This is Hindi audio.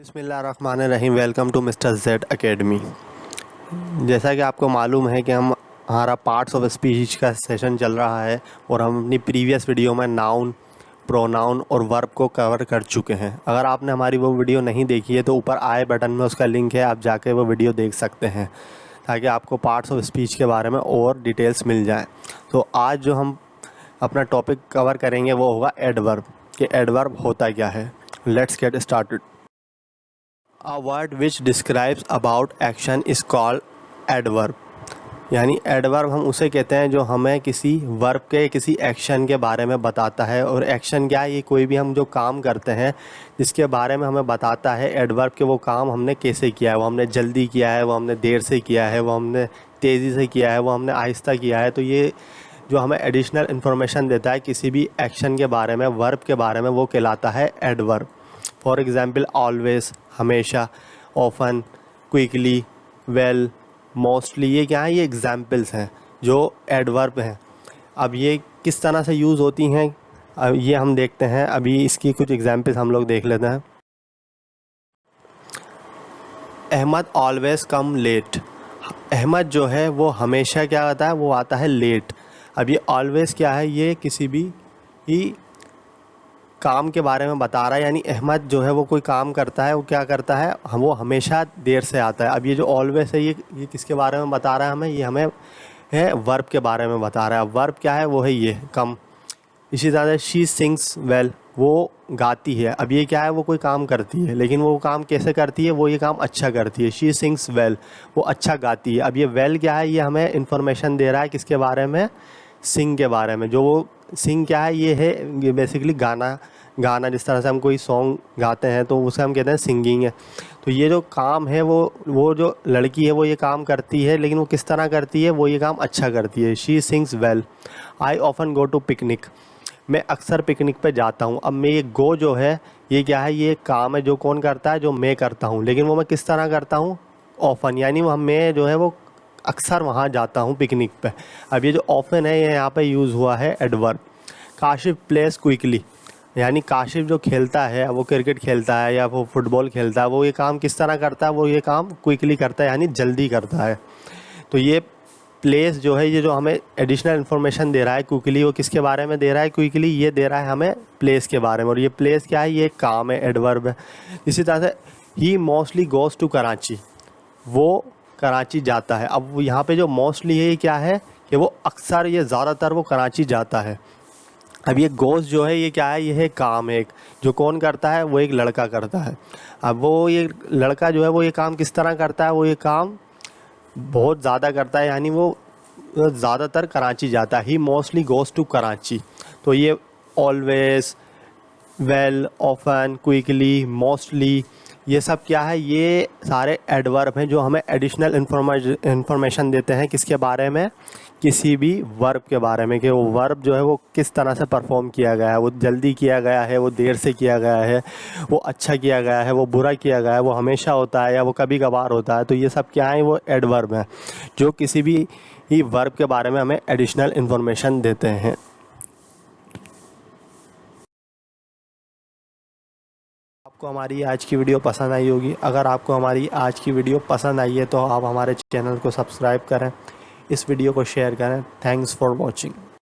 बिस्मिल्लाहिर्रहमानिर्रहीम। Welcome to mister Z academy. जैसा कि आपको मालूम है कि हमारा पार्ट्स ऑफ स्पीच का सेशन चल रहा है और हम अपनी प्रीवियस वीडियो में नाउन, प्रोनाउन और वर्ब को कवर कर चुके हैं। अगर आपने हमारी वो वीडियो नहीं देखी है तो ऊपर आई बटन में उसका लिंक है, आप जाके वो वीडियो देख सकते हैं ताकि आपको पार्ट्स ऑफ स्पीच के बारे में और डिटेल्स मिल जाएँ। तो आज जो हम अपना टॉपिक कवर करेंगे वो होगा एडवर्ब, कि एडवर्ब होता क्या है। Let's get started. A word which describes about action is called adverb। यानी एडवर्ब हम उसे कहते हैं जो हमें किसी वर्ब के, किसी एक्शन के बारे में बताता है। और एक्शन क्या है? ये कोई भी हम जो काम करते हैं जिसके बारे में हमें बताता है एडवर्ब के वो काम हमने कैसे किया है। वो हमने जल्दी किया है, वो हमने देर से किया है, वो हमने तेज़ी से किया है, वो हमने आहिस्ता किया है। तो ये जो हमें एडिशनल इन्फॉर्मेशन देता है किसी भी एक्शन के बारे में, वर्ब के बारे में, वो कहलाता है एडवर्ब। फॉर एग्ज़ाम्पल ऑलवेज, हमेशा, ऑफन, क्विकली, वेल, मोस्टली, ये क्या है? ये एग्ज़ाम्पल्स हैं जो एडवर्ब हैं। अब ये किस तरह से यूज़ होती हैं अब ये हम देखते हैं। अभी इसकी कुछ एग्ज़ाम्पल्स हम लोग देख लेते हैं। अहमद ऑलवेज़ कम लेट। अहमद जो है वो हमेशा क्या आता है? वो आता है लेट। अब ये ऑलवेज़ क्या है? ये किसी भी काम के बारे में बता रहा है। यानी अहमद जो है वो कोई काम करता है, वो क्या करता है? वो हमेशा देर से आता है। अब ये जो ऑलवेज है ये किसके बारे में बता रहा है हमें? ये हमें है वर्ब के बारे में बता रहा है। वर्ब क्या है? वो है ये कम। इसी तरह से शी सिंग्स वेल, वो गाती है। अब ये क्या है? वो कोई काम करती है, लेकिन वो काम कैसे करती है? वो ये काम अच्छा करती है। शी सिंग्स वेल, वो अच्छा गाती है। अब ये वेल क्या है? ये हमें इन्फॉर्मेशन दे रहा है किसके बारे में? सिंग के बारे में। जो वो सिंग क्या है? ये है ये बेसिकली गाना जिस तरह से हम कोई सॉन्ग गाते हैं तो उसे हम कहते हैं सिंगिंग है। तो ये जो काम है वो जो लड़की है वो ये काम करती है, लेकिन वो किस तरह करती है? वो ये काम अच्छा करती है। She sings well. I often go to picnic, मैं अक्सर पिकनिक पे जाता हूँ। अब मैं ये गो जो है ये क्या है? ये काम है जो कौन करता है? जो मैं करता हूँ, लेकिन वो मैं किस तरह करता हूँ? ऑफन, यानी वो मैं जो है वो अक्सर वहाँ जाता हूँ पिकनिक पे। अब ये जो ऑफन है ये यहाँ पे यूज़ हुआ है एडवर्ब। काशिफ प्लेस क्विकली, यानी काशिफ जो खेलता है, वो क्रिकेट खेलता है या वो फुटबॉल खेलता है, वो ये काम किस तरह करता है? वो ये काम क्विकली करता है, यानी जल्दी करता है। तो ये प्लेस जो है ये जो हमें एडिशनल इन्फॉर्मेशन दे रहा है क्विकली, वो किसके बारे में दे रहा है? क्विकली ये दे रहा है हमें प्लेस के बारे में। और ये प्लेस क्या है? ये काम है, एडवर्ब है। इसी तरह से ही मोस्टली गोज़ टू कराची, वो कराची जाता है। अब यहाँ पे जो मोस्टली है ये क्या है? कि वो अक्सर, ये ज़्यादातर वो कराची जाता है। अब ये गोज़ जो है ये क्या है? ये है काम है एक, जो कौन करता है? वो एक लड़का करता है। अब वो ये लड़का जो है वो ये काम किस तरह करता है? वो ये काम बहुत ज़्यादा करता है, यानी वो ज़्यादातर कराची जाता है। ही मोस्टली गोज़ टू कराची। तो ये always, well, often, quickly, mostly, ये सब क्या है? ये सारे एडवर्ब हैं जो हमें एडिशनल इन्फॉर्मेशन देते हैं किसके बारे में? किसी भी वर्ब के बारे में, कि वो वर्ब जो है वो किस तरह से परफॉर्म किया गया है। वो जल्दी किया गया है, वो देर से किया गया है, वो अच्छा किया गया है, वो बुरा किया गया है, वो हमेशा होता है या वो कभी कभार होता है। तो ये सब क्या है? वो एडवर्ब हैं जो किसी भी वर्ब के बारे में हमें एडिशनल इन्फॉर्मेशन देते हैं। आपको हमारी आज की वीडियो पसंद आई होगी। अगर आपको हमारी आज की वीडियो पसंद आई है तो आप हमारे चैनल को सब्सक्राइब करें, इस वीडियो को शेयर करें। Thanks for watching.